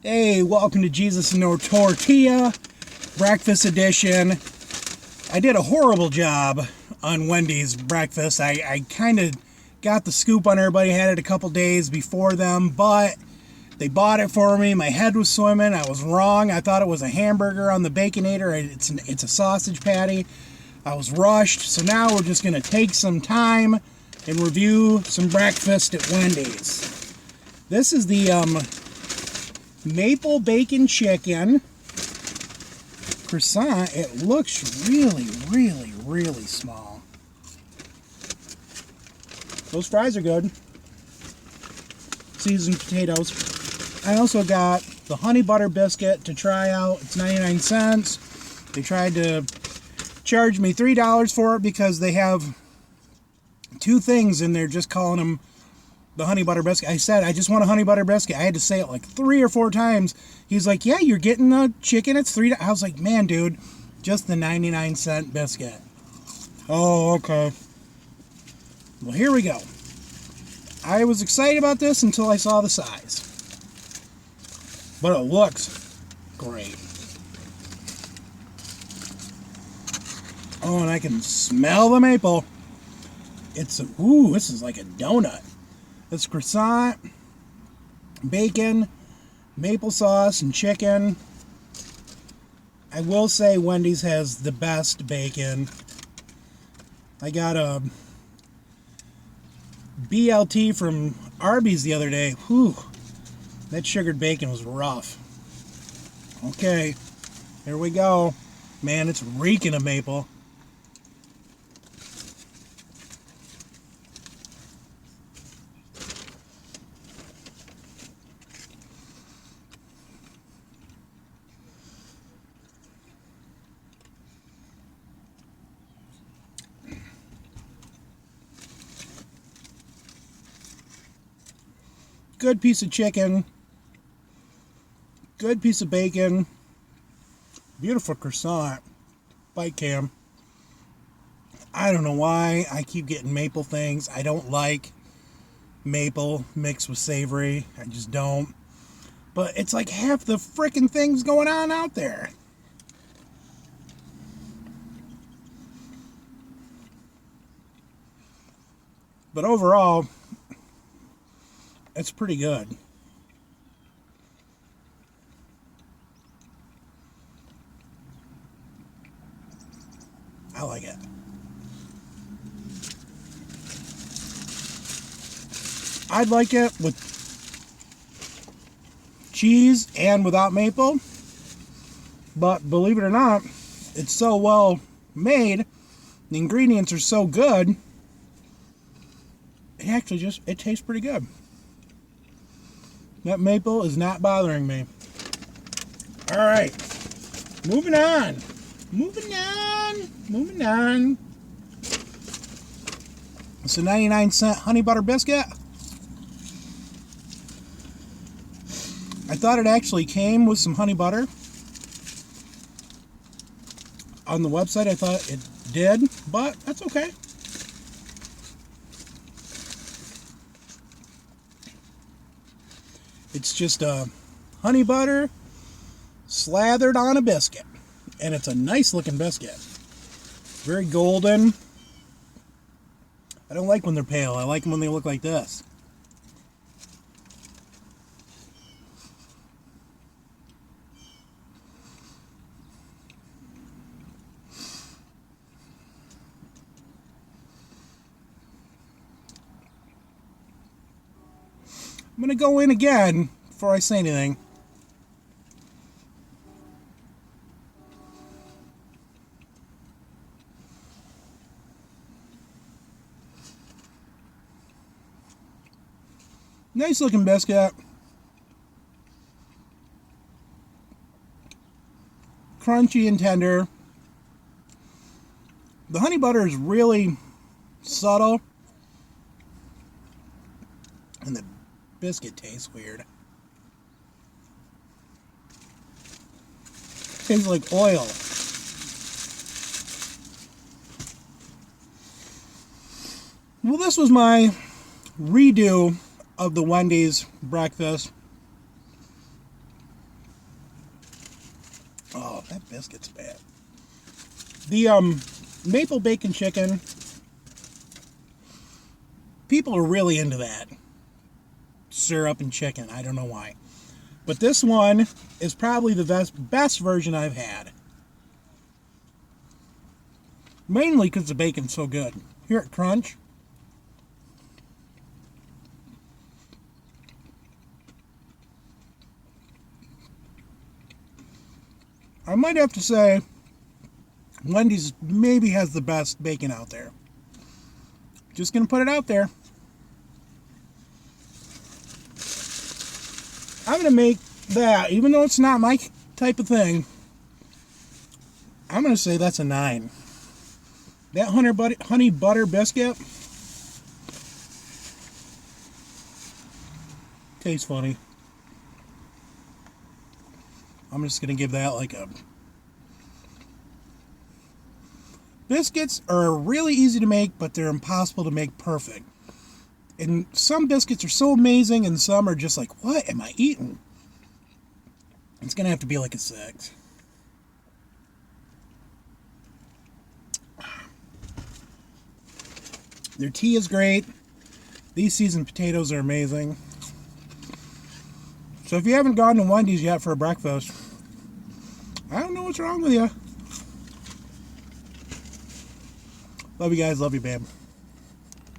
Hey, welcome to Jesus and No Tortilla, breakfast edition. I did a horrible job on Wendy's breakfast. I kind of got the scoop on everybody, had it a couple days before them, but they bought it for me. My head was swimming. I was wrong. I thought it was a hamburger on the Baconator. It's a sausage patty. I was rushed, so now we're just going to take some time and review some breakfast at Wendy's. This is the maple bacon chicken croissant. It looks really, really, really small. Those fries are good. Seasoned potatoes. I also got the honey butter biscuit to try out. It's 99 cents. They tried to charge me $3 for it because they have two things and they're just calling them the honey butter biscuit. I said, I just want a honey butter biscuit. I had to say it like 3 or 4 times. He's like, yeah, you're getting the chicken. It's $3. I was like, man, dude, just the 99-cent biscuit. Oh, okay. Well, here we go. I was excited about this until I saw the size. But it looks great. Oh, and I can smell the maple. Ooh, this is like a donut. It's croissant, bacon, maple sauce, and chicken. I will say Wendy's has the best bacon. I got a BLT from Arby's the other day. Whew, that sugared bacon was rough. Okay, here we go. Man, it's reeking of maple. Good piece of chicken, good piece of bacon, beautiful croissant, bite cam. I don't know why I keep getting maple things. I don't like maple mixed with savory. I just don't. But it's like half the freaking things going on out there. But overall, it's pretty good. I like it. I'd like it with cheese and without maple. But believe it or not, it's so well made. The ingredients are so good. It actually it tastes pretty good. That maple is not bothering me. All right, moving on. Moving on. It's a 99-cent honey butter biscuit. I thought it actually came with some honey butter. On the website, I thought it did, but that's okay. It's just a honey butter slathered on a biscuit. And it's a nice looking biscuit. Very golden. I don't like when they're pale. I like them when they look like this. I'm going to go in again before I say anything. Nice looking biscuit. Crunchy and tender. The honey butter is really subtle. And the biscuit tastes weird. Tastes like oil. Well, this was my redo of the Wendy's breakfast. Oh, that biscuit's bad. The maple bacon chicken, people are really into that. Syrup and chicken. I don't know why. But this one is probably the best version I've had. Mainly because the bacon's so good. Here at Crunch. I might have to say Wendy's maybe has the best bacon out there. Just gonna put it out there. I'm gonna make that, even though it's not my type of thing, I'm gonna say that's a 9. That honey butter biscuit tastes funny. I'm just gonna give that like a... Biscuits are really easy to make, but they're impossible to make perfect. And some biscuits are so amazing, and some are just like, what am I eating? It's gonna have to be like a 6. Their tea is great. These seasoned potatoes are amazing. So if you haven't gone to Wendy's yet for a breakfast, I don't know what's wrong with you. Love you guys. Love you, babe.